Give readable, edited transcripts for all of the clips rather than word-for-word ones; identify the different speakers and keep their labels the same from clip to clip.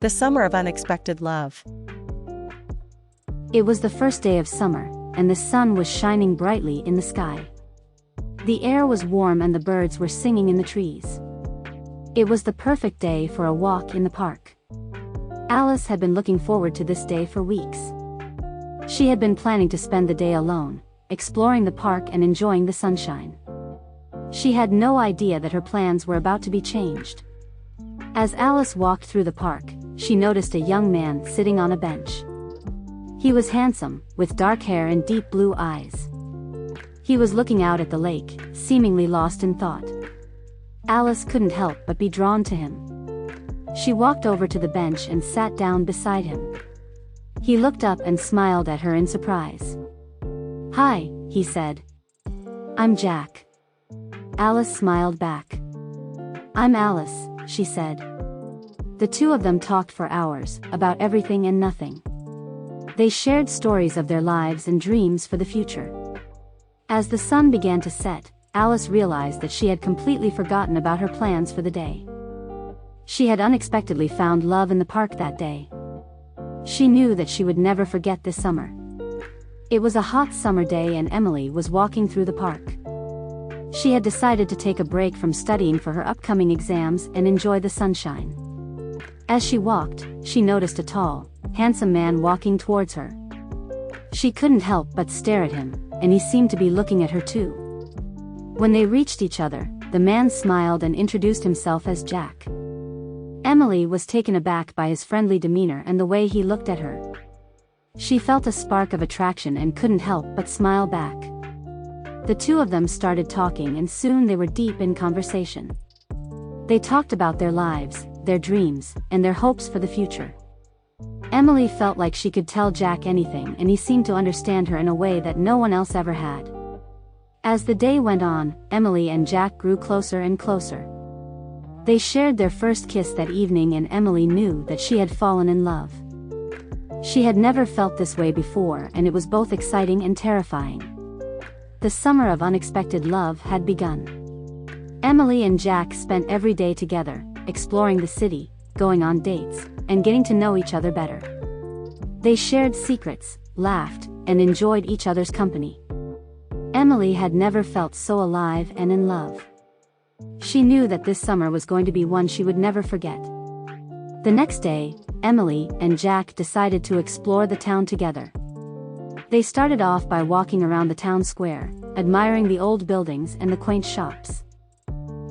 Speaker 1: The summer of unexpected love.
Speaker 2: It was the first day of summer, and the sun was shining brightly in the sky. The air was warm and the birds were singing in the trees. It was the perfect day for a walk in the park. Alice had been looking forward to this day for weeks. She had been planning to spend the day alone, exploring the park and enjoying the sunshine. She had no idea that her plans were about to be changed. As Alice walked through the park, she noticed a young man sitting on a bench. He was handsome, with dark hair and deep blue eyes. He was looking out at the lake, seemingly lost in thought. Alice couldn't help but be drawn to him. She walked over to the bench and sat down beside him. He looked up and smiled at her in surprise. "Hi," he said. "I'm Jack." Alice smiled back. "I'm Alice," she said. The two of them talked for hours, about everything and nothing. They shared stories of their lives and dreams for the future. As the sun began to set, Alice realized that she had completely forgotten about her plans for the day. She had unexpectedly found love in the park that day. She knew that she would never forget this summer. It was a hot summer day and Emily was walking through the park. She had decided to take a break from studying for her upcoming exams and enjoy the sunshine. As she walked, she noticed a tall, handsome man walking towards her. She couldn't help but stare at him, and he seemed to be looking at her too. When they reached each other, the man smiled and introduced himself as Jack. Emily was taken aback by his friendly demeanor and the way he looked at her. She felt a spark of attraction and couldn't help but smile back. The two of them started talking and soon they were deep in conversation. They talked about their lives, their dreams, and their hopes for the future. Emily felt like she could tell Jack anything and he seemed to understand her in a way that no one else ever had. As the day went on, Emily and Jack grew closer and closer. They shared their first kiss that evening and Emily knew that she had fallen in love. She had never felt this way before and it was both exciting and terrifying. The summer of unexpected love had begun. Emily and Jack spent every day together, exploring the city, going on dates, and getting to know each other better. They shared secrets, laughed, and enjoyed each other's company. Emily had never felt so alive and in love. She knew that this summer was going to be one she would never forget. The next day, Emily and Jack decided to explore the town together. They started off by walking around the town square, admiring the old buildings and the quaint shops.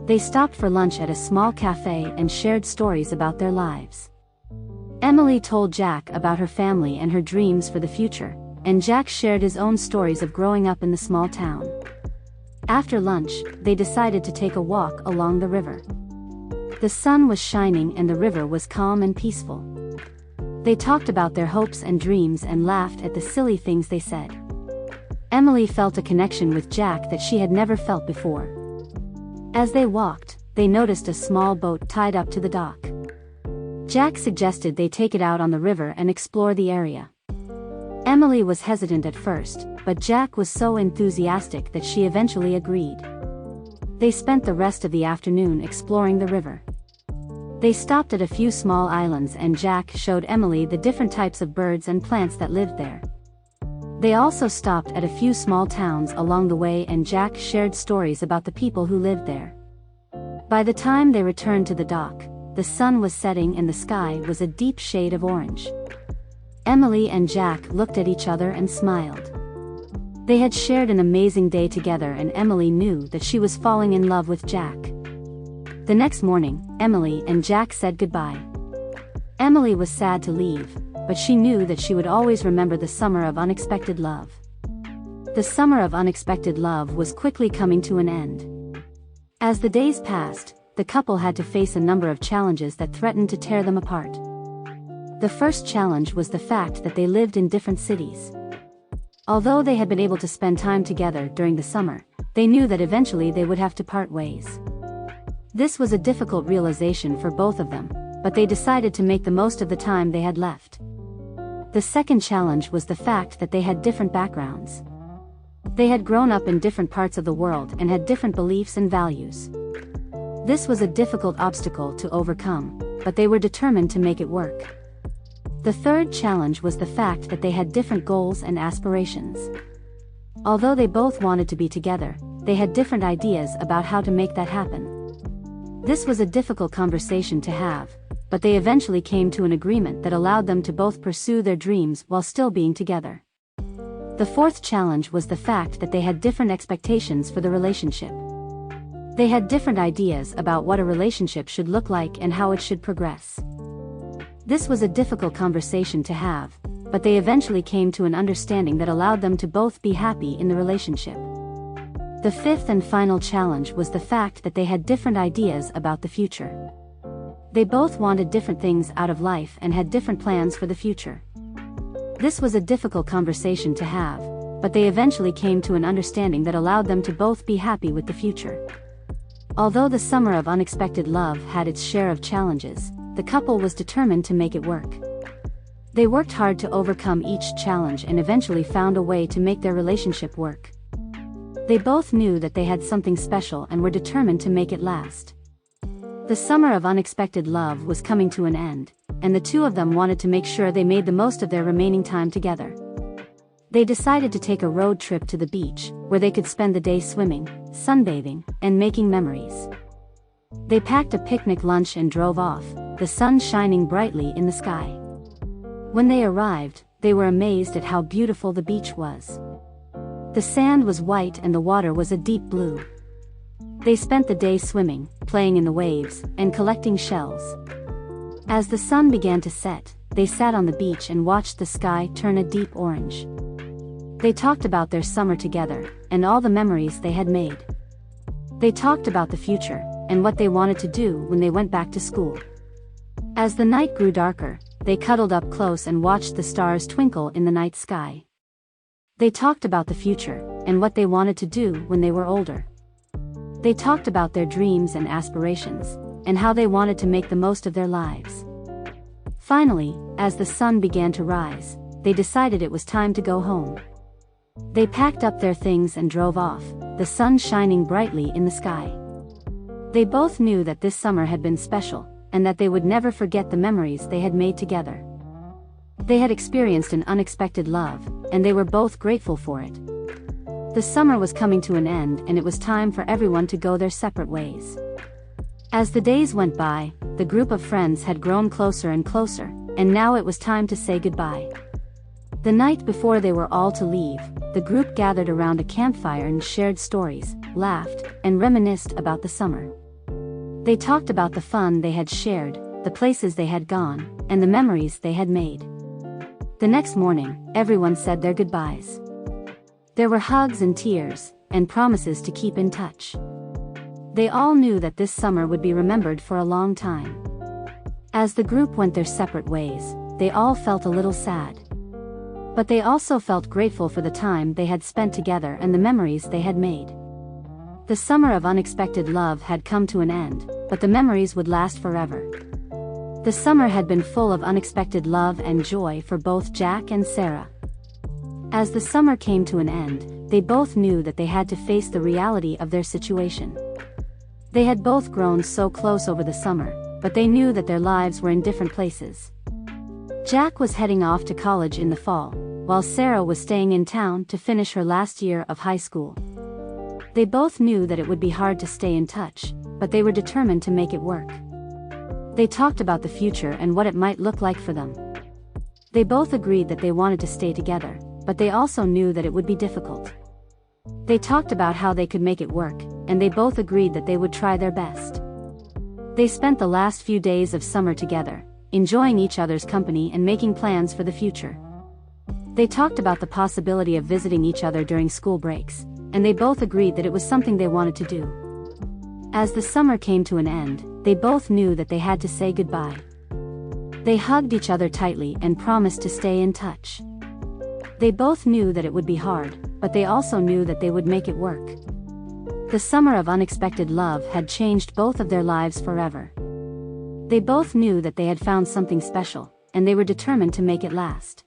Speaker 2: They stopped for lunch at a small cafe and shared stories about their lives. Emily told Jack about her family and her dreams for the future, and Jack shared his own stories of growing up in the small town. After lunch, they decided to take a walk along the river. The sun was shining and the river was calm and peaceful. They talked about their hopes and dreams and laughed at the silly things they said. Emily felt a connection with Jack that she had never felt before. As they walked, they noticed a small boat tied up to the dock. Jack suggested they take it out on the river and explore the area. Emily was hesitant at first, but Jack was so enthusiastic that she eventually agreed. They spent the rest of the afternoon exploring the river. They stopped at a few small islands and Jack showed Emily the different types of birds and plants that lived there. They also stopped at a few small towns along the way and Jack shared stories about the people who lived there. By the time they returned to the dock, the sun was setting and the sky was a deep shade of orange. Emily and Jack looked at each other and smiled. They had shared an amazing day together and Emily knew that she was falling in love with Jack. The next morning, Emily and Jack said goodbye. Emily was sad to leave, but she knew that she would always remember the summer of unexpected love. The summer of unexpected love was quickly coming to an end. As the days passed, the couple had to face a number of challenges that threatened to tear them apart. The first challenge was the fact that they lived in different cities. Although they had been able to spend time together during the summer, they knew that eventually they would have to part ways. This was a difficult realization for both of them, but they decided to make the most of the time they had left. The second challenge was the fact that they had different backgrounds. They had grown up in different parts of the world and had different beliefs and values. This was a difficult obstacle to overcome, but they were determined to make it work. The third challenge was the fact that they had different goals and aspirations. Although they both wanted to be together, they had different ideas about how to make that happen. This was a difficult conversation to have, but they eventually came to an agreement that allowed them to both pursue their dreams while still being together. The fourth challenge was the fact that they had different expectations for the relationship. They had different ideas about what a relationship should look like and how it should progress. This was a difficult conversation to have, but they eventually came to an understanding that allowed them to both be happy in the relationship. The fifth and final challenge was the fact that they had different ideas about the future. They both wanted different things out of life and had different plans for the future. This was a difficult conversation to have, but they eventually came to an understanding that allowed them to both be happy with the future. Although the summer of unexpected love had its share of challenges, the couple was determined to make it work. They worked hard to overcome each challenge and eventually found a way to make their relationship work. They both knew that they had something special and were determined to make it last. The summer of unexpected love was coming to an end, and the two of them wanted to make sure they made the most of their remaining time together. They decided to take a road trip to the beach, where they could spend the day swimming, sunbathing, and making memories. They packed a picnic lunch and drove off, the sun shining brightly in the sky. When they arrived, they were amazed at how beautiful the beach was. The sand was white and the water was a deep blue. They spent the day swimming, playing in the waves, and collecting shells. As the sun began to set, they sat on the beach and watched the sky turn a deep orange. They talked about their summer together, and all the memories they had made. They talked about the future, and what they wanted to do when they went back to school. As the night grew darker, they cuddled up close and watched the stars twinkle in the night sky. They talked about the future, and what they wanted to do when they were older. They talked about their dreams and aspirations, and how they wanted to make the most of their lives. Finally, as the sun began to rise, they decided it was time to go home. They packed up their things and drove off, the sun shining brightly in the sky. They both knew that this summer had been special, and that they would never forget the memories they had made together. They had experienced an unexpected love, and they were both grateful for it. The summer was coming to an end and it was time for everyone to go their separate ways. As the days went by, the group of friends had grown closer and closer, and now it was time to say goodbye. The night before they were all to leave, the group gathered around a campfire and shared stories, laughed, and reminisced about the summer. They talked about the fun they had shared, the places they had gone, and the memories they had made. The next morning, everyone said their goodbyes. There were hugs and tears, and promises to keep in touch. They all knew that this summer would be remembered for a long time. As the group went their separate ways, they all felt a little sad. But they also felt grateful for the time they had spent together and the memories they had made. The summer of unexpected love had come to an end, but the memories would last forever. The summer had been full of unexpected love and joy for both Jack and Sarah. As the summer came to an end, they both knew that they had to face the reality of their situation. They had both grown so close over the summer, but they knew that their lives were in different places. Jack was heading off to college in the fall, while Sarah was staying in town to finish her last year of high school. They both knew that it would be hard to stay in touch, but they were determined to make it work. They talked about the future and what it might look like for them. They both agreed that they wanted to stay together, but they also knew that it would be difficult. They talked about how they could make it work, and they both agreed that they would try their best. They spent the last few days of summer together, enjoying each other's company and making plans for the future. They talked about the possibility of visiting each other during school breaks, and they both agreed that it was something they wanted to do. As the summer came to an end, they both knew that they had to say goodbye. They hugged each other tightly and promised to stay in touch. They both knew that it would be hard, but they also knew that they would make it work. The summer of unexpected love had changed both of their lives forever. They both knew that they had found something special, and they were determined to make it last.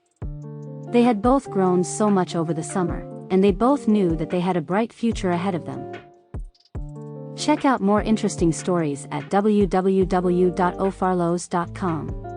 Speaker 2: They had both grown so much over the summer, and they both knew that they had a bright future ahead of them. Check out more interesting stories at www.ofarlos.com.